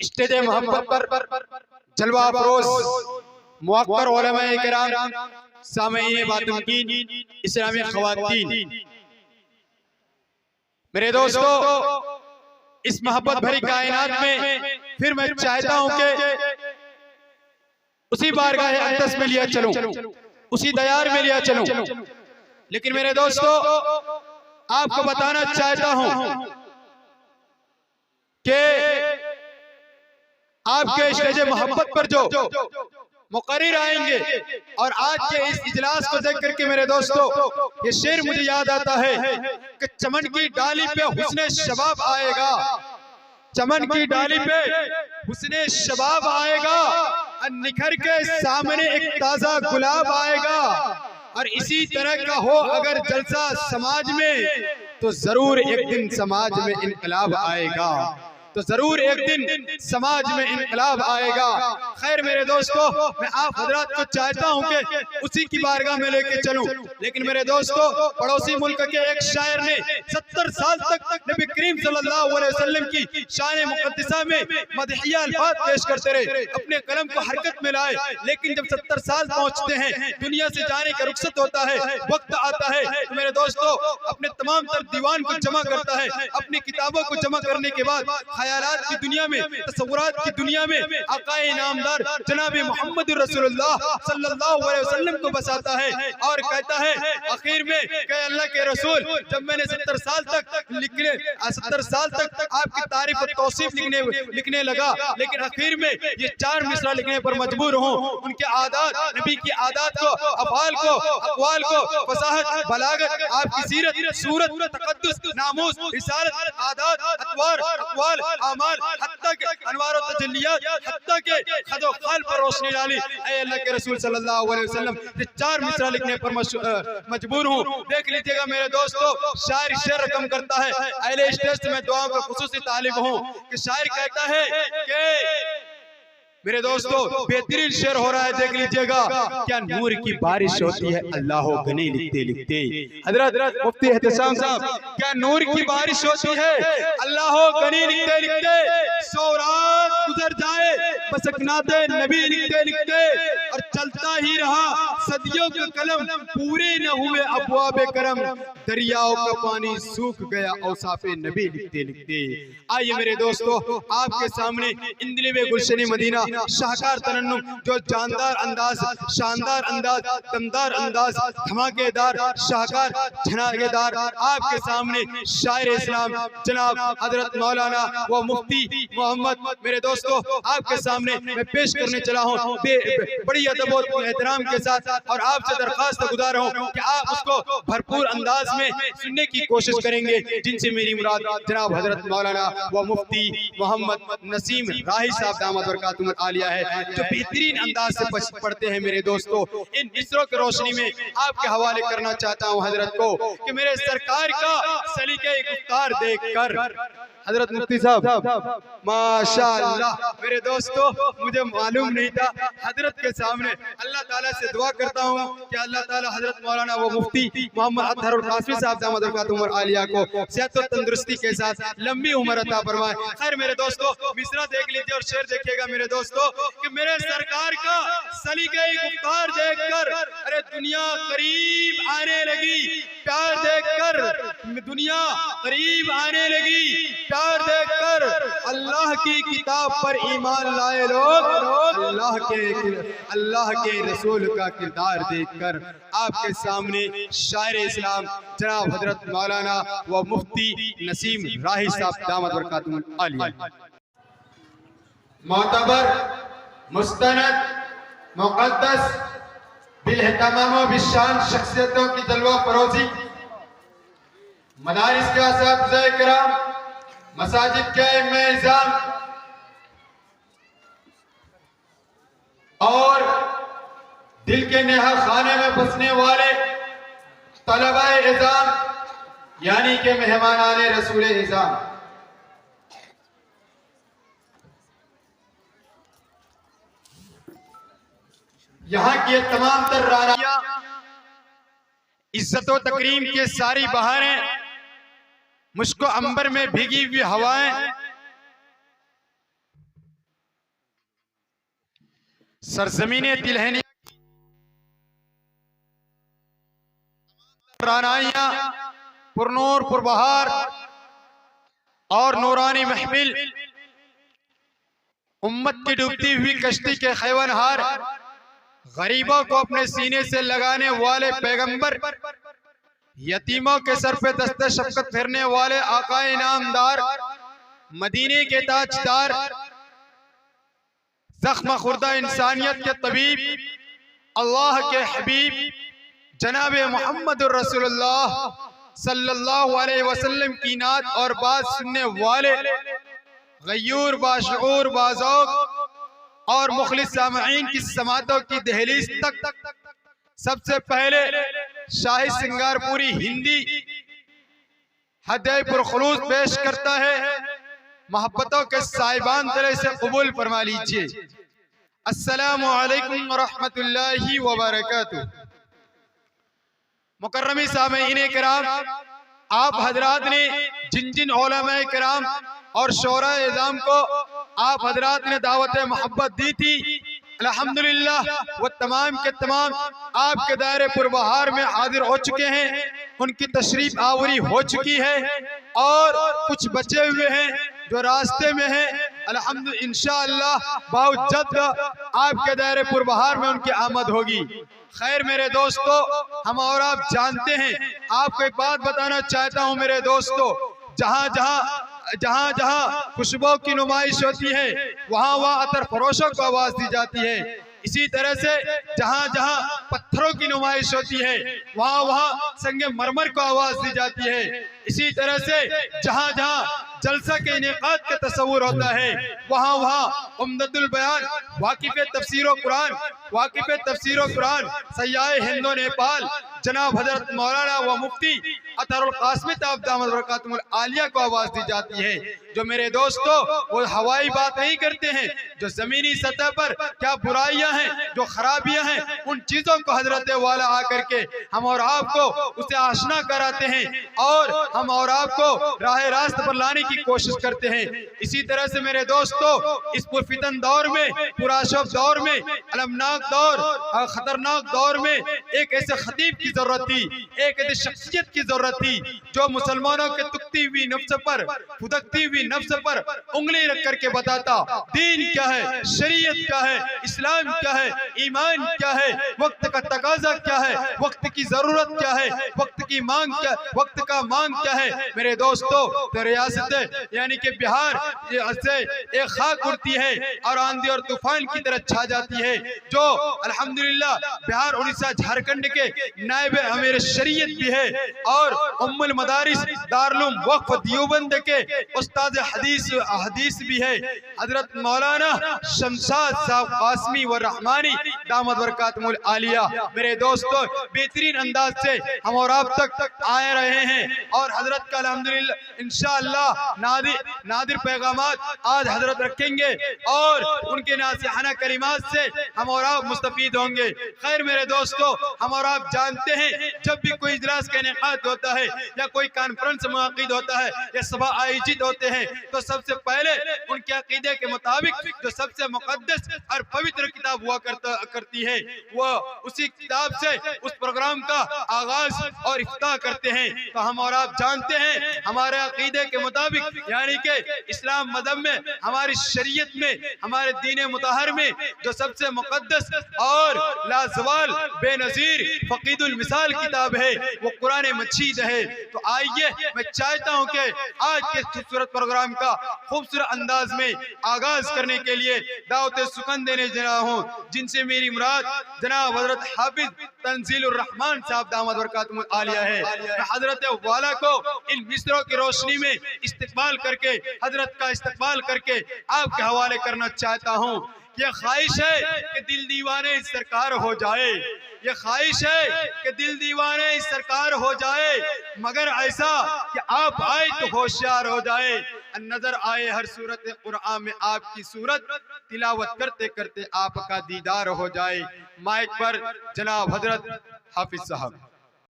Stage मोहब्बत पर जलवा अफरोज मुअक्कर उलमाए किराम, सामईन बातुकीन, इस्लामी ख़वातीन, मेरे दोस्तों, इस मोहब्बत भरी कायनात में फिर मैं चाहता हूं कि उसी बारगाह अक़दस में लिया चलूं, उसी दयार में लिया चलूं। लेकिन मेरे दोस्तों, आपको बताना चाहता हूं कि आपके स्टेज मोहब्बत पर जो मुक़र्रिर आएंगे और आज के इस इजलास को देख करके मेरे दोस्तों ये शेर मुझे याद आता है कि चमन की डाली पे हुस्ने शबाब आएगा, चमन की डाली पे हुस्ने शबाब आएगा, निखर के सामने एक ताजा गुलाब आएगा। और इसी तरह का हो अगर जलसा समाज में तो जरूर एक दिन समाज में इनकलाब आएगा, तो जरूर एक दिन समाज में इनकलाब आएगा। खैर मेरे दोस्तों, मैं आप हजरात को चाहता हूं कि उसी की बारगाह में लेके चलूं। लेकिन मेरे दोस्तों, पड़ोसी मुल्क के एक शायर ने 70 साल तक नबी करीम सल्लल्लाहु अलैहि वसल्लम की शान मुक़द्दसा में मदहिया अल्फाज पेश करते रहे, अपने कलम को हरकत में लाए। लेकिन जब 70 साल पहुंचते हैं, दुनिया से जाने का रुखसत होता है, वक्त आता है, तो मेरे दोस्तों अपने तमाम तर दीवान को जमा करता है। अपनी किताबों को जमा करने के बाद ख्यालात की दुनिया में, तसव्वुरात की दुनिया में आकाए नामदार जनाब मोहम्मद रसूलुल्लाह सल्लल्लाहु अलैहि वसल्लम को बसाता है और कहता है आखिर में कि अल्लाह के रसूल, जब मैंने 70 साल तक आपकी तारीफ और तौसीफ लिखने लगा, लेकिन आखिर में ये 4 मिसरा लिखने पर मजबूर हूँ। उनके आदात, नबी की आदात को, अफ़आल को, अक़वाल को, फसाहत, बलागत, आपकी सीरत, सूरत, तक़द्दुस, नामूस, रिसालत, आदात, अतवार, अक़वाल, आमाल, हत्ता के अनवार और तजल्लियात, हत्ता के खदो खाल पर रोशनी डाली। ऐ अल्लाह के रसूल सल्लल्लाहु अलैहि वसल्लम, ये 4 मिसरा लिखने पर मजबूर हूँ। देख लीजिएगा मेरे दोस्तों, शायर शेर रकम करता है। अहले स्टेज से मैं दुआओं का खुसूसी तालिब हूँ कि शायर कहता है कि मेरे दोस्तों बेहतरीन शेर हो रहा है, देख लीजिएगा। क्या नूर की बारिश होती है अल्लाह गनी लिखते लिखते। हजरत मुफ्ती एहतसाम साहब, क्या नूर की बारिश होती है अल्लाह गनी लिखते लिखते। 100 रात गुजर जाए बसकनाते नबी लिखते लिखते, और चलता ही रहा सदियों का कलम, पूरे न हुए अबवाबे करम, दरियाओं का पानी सूख गया औसाफे नबी लिखते लिखते। आइए मेरे दोस्तों, आपके सामने इंदलिबे गुलशनी मदीना शाहकार तरन्नुम, जो जानदार अंदाज, शानदार अंदाज, दमदार अंदाज, धमाकेदार, शाहकार, झनाकेदार, आपके सामने शायर इस्लाम जनाब हजरत मौलाना व मुफ्ती मोहम्मद, मेरे दोस्तों आपके सामने मैं पेश करने चला हूँ बड़ी अदब और एहतराम के साथ। और आपसे दरख्वास्त गुजार हूँ कि आप उसको भरपूर अंदाज में सुनने की कोशिश करेंगे, जिनसे मेरी मुराद जनाब हजरत मौलाना व मुफ्ती मोहम्मद नसीम राही साहब दामद बरकातुहुम आलिया है, जो बेहतरीन अंदाज से पढ़ते हैं। मेरे दोस्तों, इन मिसरों की रोशनी में आपके हवाले करना चाहता हूं हजरत को कि मेरे सरकार का सलीके गुफ्तार देखकर। हजरत मुफ्ती साहब माशाअल्लाह, मेरे दोस्तों मुझे मालूम नहीं था। हजरत के सामने अल्लाह ताला से दुआ करता हूँ कि अल्लाह ताला हजरत मौलाना व मुफ्ती मोहम्मद अतहरुल कासमी साहब दामद बरकातुहुम आलिया को सेहत और तंदुरुस्ती के साथ लंबी उम्र अता फरमाए। खैर मेरे दोस्तों, मिसरा देख लीजिए और शेर देखिएगा मेरे दोस्तों कि मेरे सरकार का सलीके गुफ्तार देखकर, अरे दुनिया करीब आने लगी, प्यार देखकर दुनिया करीब आने लगी, प्यार देखकर अल्लाह की किताब पर ईमान लाए लोग, अल्लाह के रसूल का किरदार देखकर। आपके सामने शायर इस्लाम जनाब हजरत मौलाना व मुफ्ती नसीम राही साहब दामद बरकातुहुम आलिया। मोतबर, मुस्तनद, मुक़द्दस, बिलहतमाम व बिशान शख्सियतों की जलवा फरोजी, मदारिस के असातिज़ाए किराम, मसाजिद के इमाम और दिल के नेहा खाने में बसने वाले तलबाए इज़ाम, यानी के मेहमानाने रसूल इज़ाम, यहाँ की तमाम तर रानियां, इज्जत व तकरीम के सारी बहारें, मुश्को अंबर में भीगी हुई हवाएं, सरजमीन तिलहनी रानाइयां पुरनूर पुरबहार और नूरानी महफिल, उम्मत की डूबती हुई कश्ती के खैवनहार, गरीबों को अपने सीने से लगाने वाले पैगंबर, यतीमों के सर पे दस्ते शफकत फेरने वाले आकाए इनामदार, मदीने के ताजदार, जख्म खुर्दा इंसानियत के तबीब, अल्लाह के हबीब जनाब मोहम्मद रसूलुल्लाह सल्लल्लाहु अलैहि वसल्लम की नात और बात सुनने वाले गयूर बाशऊर बाज़ौक़ और मुखलिस सामईन की समातों की दहलीज तक सबसे पहले शाही सिंगारपुरी हिंदी हदय पुरखुलूस पेश करता है। मोहब्बतों के साहिबान दिल से कबूल फरमा लीजिए। अस्सलामु अलैकुम व रहमतुल्लाहि व बरकातुहू। मुकर्रमी सामईन किराम, आप हजरात ने जिन जिन उलमाए किराम और शोरा इज़ाम को आप हजरात ने दावत मोहब्बत दी थी, अल्हम्दुलिल्लाह वो तमाम के तमाम आपके दायरे पुरबहार में हाजिर हो चुके हैं, उनकी तशरीफ आवरी हो चुकी है और कुछ बचे हुए हैं जो रास्ते में हैं। अल्हम्दुलिल्लाह इंशाअल्लाह बहुत जल्द आपके दायरे पुरबहार में उनकी आमद होगी। खैर मेरे दोस्तों, हम और आप जानते हैं, आपको एक बात बताना चाहता हूं मेरे दोस्तों, जहां जहां खुशबू की नुमाइश होती है वहां वहां अतर फरोशों को आवाज दी जाती है। इसी तरह से जहां जहां पत्थरों की नुमाइश होती है वहां वहां संगे मरमर को आवाज दी जाती है। इसी तरह से जहां जहां जलसा के इनेकाद का तस्वुर होता है वहां वहां उम्दतुल बयान, वाकिफ़े तफसीर कुरान, वाकिफ़े तफसीर कुरान सयाए हिंदो नेपाल जनाब हजरत मौलाना व मुफ्ती अतरुल कासमी ताब दामद बरकातुहुल आलिया को आवाज दी जाती है। जो मेरे दोस्तों वो हवाई बात नहीं करते हैं, जो जमीनी सतह पर क्या बुराइयां हैं, जो खराबियां हैं, उन चीजों को हजरत वाला आकर के हम और आपको उसे आशना कराते हैं और हम और आपको राह रास्त पर लाने की कोशिश करते हैं। इसी तरह से मेरे दोस्तों, इस पुरफितन दौर में, पुराशोभ दौर में, अलमनाक दौर और खतरनाक दौर में एक ऐसे खतीब की जरूरत थी, एक ऐसी शख्सियत की जरूरत थी जो मुसलमानों के तुकती हुई नफ्स पर, फुदकती हुई नफ्स पर उंगली रख करके बताता दीन क्या है, शरीयत क्या है, इस्लाम क्या है, ईमान क्या है, वक्त का तकाजा क्या है, वक्त की जरूरत क्या है, वक्त की मांग क्या, वक्त का मांग क्या है। मेरे दोस्तों, तो रियासत यानी कि बिहार से एक खाक उड़ती है और आंधी और तूफान की तरह छा जाती है, जो अल्हम्दुलिल्लाह बिहार, उड़ीसा, झारखंड के नायब अमीर शरीयत भी है और उम्मुल मदारिस दारुल वक्फ देवबंद के उस्ताद हदीस भी है। हजरत मौलाना शमशाद साहब कासमी व रहमानी दामद बरकातुहुल आलिया मेरे दोस्तों बेहतरीन अंदाज से हम और आप तक आए रहे हैं और हजरत का अल्हम्दुलिल्लाह इंशाअल्लाह नादिर पैगामात आज हजरत रखेंगे और उनके नासिहाना कलिमात से हम और आप मुस्तफीद होंगे। खैर मेरे दोस्तों, हम और आप जानते हैं जब भी कोई इजलास का इनेकाद होता है या कोई कॉन्फ्रेंस मुनाकिद होता है या सभा आयोजित होते हैं तो सबसे पहले उनके अकीदे के मुताबिक जो सबसे मुकद्दस और पवित्र किताब हुआ करती है वो उसी किताब से उस प्रोग्राम का आगाज और इफ्ताह करते हैं। तो हम और आप जानते हैं हमारे अकीदे के मुताबिक यानी कि इस्लाम मज़हब में, हमारी शरीयत में, हमारे दीन मुतहर में जो सबसे मुकद्दस और लाजवाल बेनजीर फकीदुल मिसाल किताब है वो कुरान मजीद है। तो आइए मैं चाहता हूं कि आज के खूबसूरत प्रोग्राम का खूबसूरत अंदाज में आगाज करने के लिए दावत सुकन देने जा रहा हूं, जिनसे मेरी मुराद जनाब हजरत हाफिज तंजीलुर रहमान साहब दामद बरकातुहुल आलिया है। मैं हजरत वाला को इन मिसरों की रोशनी में इस्तेमाल करके, हजरत का इस्तेमाल करके आपके हवाले करना चाहता हूं। ये ख्वाहिश है कि दिल दीवाने इस सरकार हो जाए, ये ख्वाहिश है कि दिल दीवाने इस सरकार हो जाए, मगर ऐसा कि आप आए तो होशियार हो जाए, नजर आए हर सूरत कुरान में आपकी सूरत, तिलावत करते करते आपका दीदार हो जाए। माइक पर जनाब हजरत हाफिज साहब।